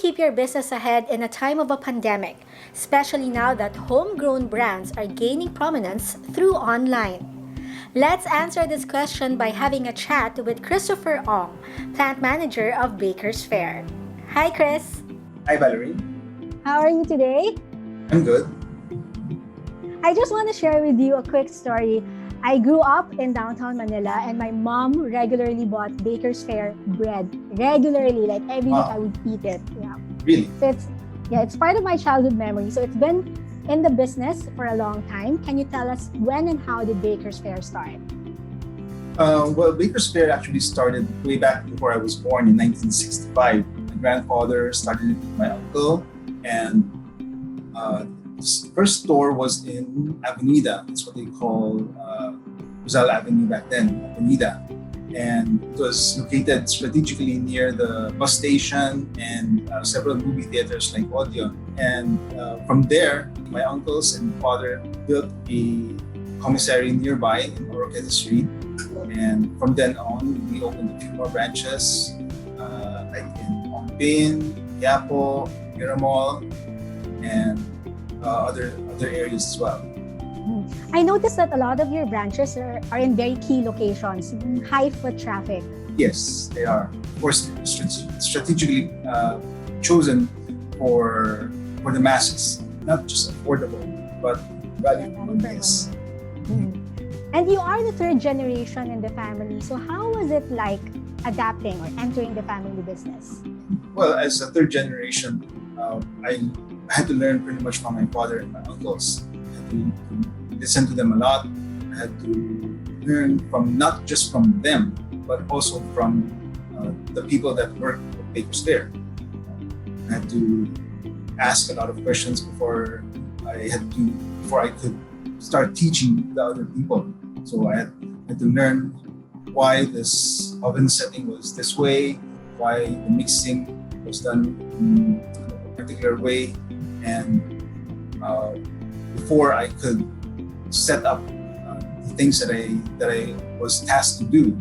keep your business ahead in a time of a pandemic, especially now that homegrown brands are gaining prominence through online? Let's answer this question by having a chat with Christopher Ong, plant manager of Baker's Fair. Hi, Chris. Hi, Valerie. How are you today? I'm good. I just want to share with you a quick story. I grew up in downtown Manila and my mom regularly bought Baker's Fair bread. Regularly, like every week I would eat it. Yeah. Really? So it's part of my childhood memory. So it's been in the business for a long time. Can you tell us when and how did Baker's Fair start? Well, Baker's Fair actually started way back before I was born in 1965. My grandfather started it with my uncle, and the first store was in Avenida. That's what they call Rizal Avenue back then, Avenida. And it was located strategically near the bus station and several movie theaters like Audio. And from there, my uncles and father built a commissary nearby in Oroqueta Street. And from then on, we opened a few more branches like in Ongpin, Yapo, Miramol, and other areas as well. I noticed that a lot of your branches are in very key locations, high foot traffic. Yes, they are. Of course, strategically chosen for the masses, not just affordable, but value for money. Yes. And you are the third generation in the family. So how was it like adapting or entering the family business? Well, as a third generation, I had to learn pretty much from my father and my uncles. I had to listen to them a lot. I had to learn from not just from them, but also from the people that work at Baker's Fair. I had to ask a lot of questions before I could start teaching the other people. So I had to learn why this oven setting was this way, why the mixing was done in a particular way, and before I could set up the things that I was tasked to do.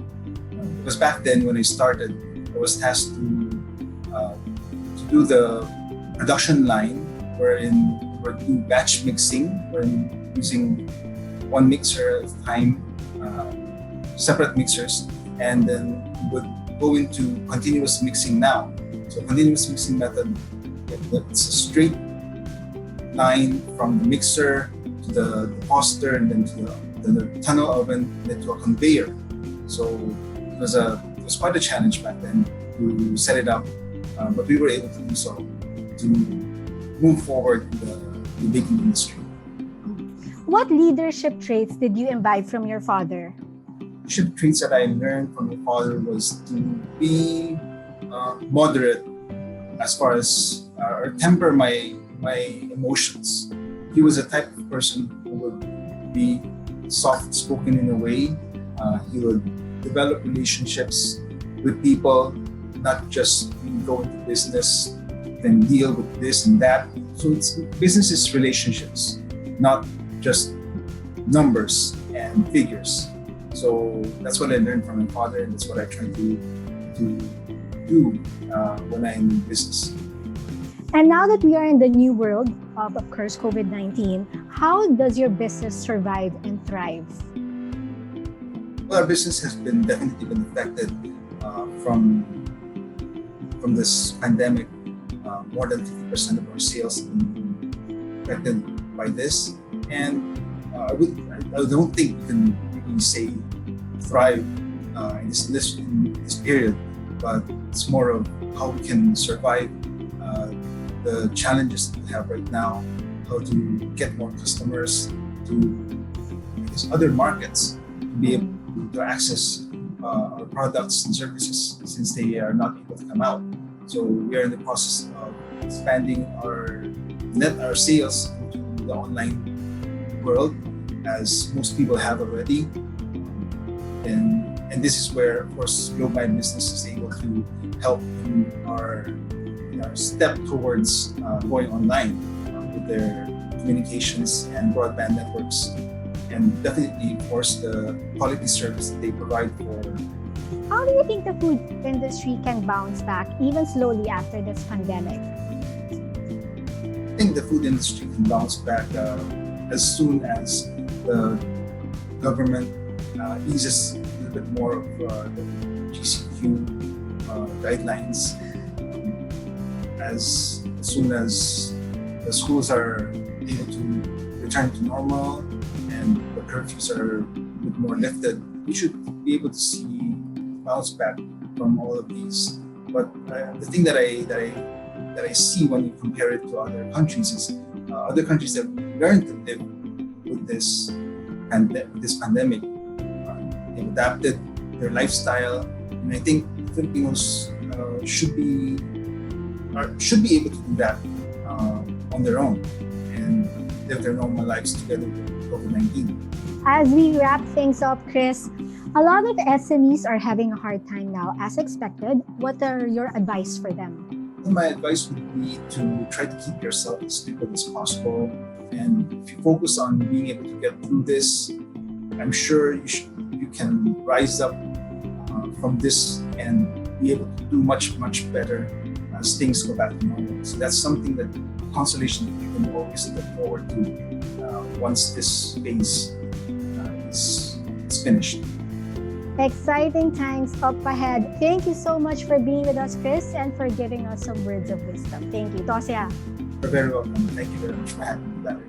Because back then when I started, I was tasked to do the production line, wherein we would do batch mixing, wherein using one mixer at a time, separate mixers, and then we would go into continuous mixing now. So continuous mixing method, it's a straight line from the mixer to the depositor, and then to the tunnel oven, and then to a conveyor. So it was quite a challenge back then to set it up, but we were able to do so to move forward in the baking industry. What leadership traits did you imbibe from your father? Leadership traits that I learned from my father was to be moderate as far as or temper my emotions. He was a type of person who would be soft-spoken in a way. He would develop relationships with people, not just go into business, then deal with this and that. So business is relationships, not just numbers and figures. So that's what I learned from my father, and that's what I try to do when I'm in business. And now that we are in the new world of course, COVID-19, how does your business survive and thrive? Well, our business has definitely been affected from this pandemic. More than 50% of our sales have been affected by this, and I don't think we can really say thrive in this period, but it's more of how we can survive the challenges that we have right now, how to get more customers to other markets to be able to access our products and services since they are not able to come out. So we are in the process of expanding our sales into the online world, as most people have already. And this is where, of course, Global Business is able to help in our step towards going online with their communications and broadband networks, and definitely, of course, the quality service that they provide for. How do you think the food industry can bounce back even slowly after this pandemic? think the food industry can bounce back as soon as the government eases a little bit more of the GCQ guidelines. As soon as the schools are able to return to normal and the curfews are a bit more lifted, we should be able to see bounce back from all of these. But the thing that I see when you compare it to other countries is other countries have learned to live with this pandemic. They've adapted their lifestyle, and I think Filipinos should be able to do that on their own and live their normal lives together with COVID-19. As we wrap things up, Chris, a lot of SMEs are having a hard time now, as expected. What are your advice for them? My advice would be to try to keep yourself as stable as possible, and if you focus on being able to get through this, I'm sure you can rise up from this and be able to do much better as things go back to normal. So that's something that consolation you can always look forward to once this phase is finished. Exciting times up ahead. Thank you so much for being with us, Chris, and for giving us some words of wisdom. Thank you. Tosya. You're very welcome. Thank you very much for having me, Larry.